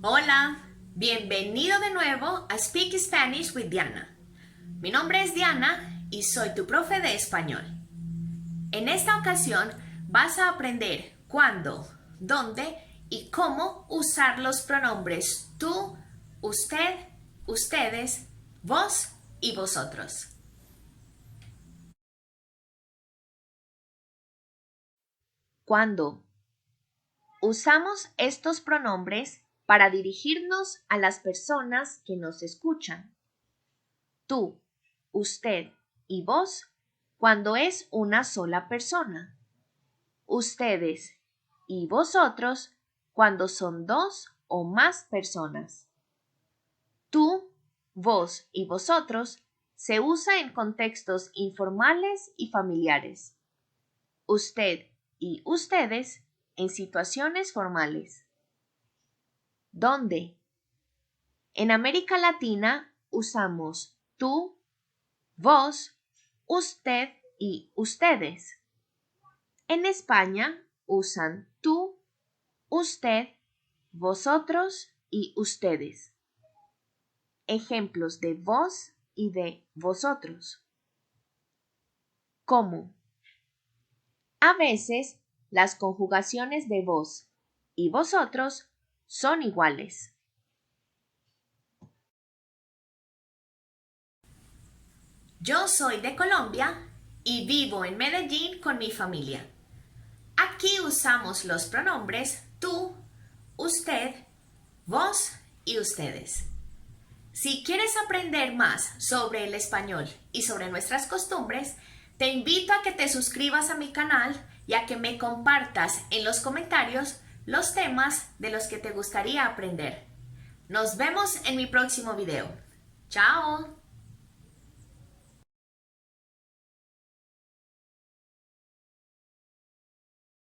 Hola, bienvenido de nuevo a Speak Spanish with Diana. Mi nombre es Diana y soy tu profe de español. En esta ocasión vas a aprender cuándo, dónde y cómo usar los pronombres tú, usted, ustedes, vos y vosotros. ¿Cuándo? Usamos estos pronombres para dirigirnos a las personas que nos escuchan. Tú, usted y vos cuando es una sola persona. Ustedes y vosotros cuando son dos o más personas. Tú, vos y vosotros se usa en contextos informales y familiares. Usted y ustedes en situaciones formales. ¿Dónde? En América Latina usamos tú, vos, usted y ustedes. En España usan tú, usted, vosotros y ustedes. Ejemplos de vos y de vosotros. ¿Cómo? A veces las conjugaciones de vos y vosotros son iguales. Yo soy de Colombia y vivo en Medellín con mi familia. Aquí usamos los pronombres tú, usted, vos y ustedes. Si quieres aprender más sobre el español y sobre nuestras costumbres, te invito a que te suscribas a mi canal y a que me compartas en los comentarios los temas de los que te gustaría aprender. Nos vemos en mi próximo video. ¡Chao!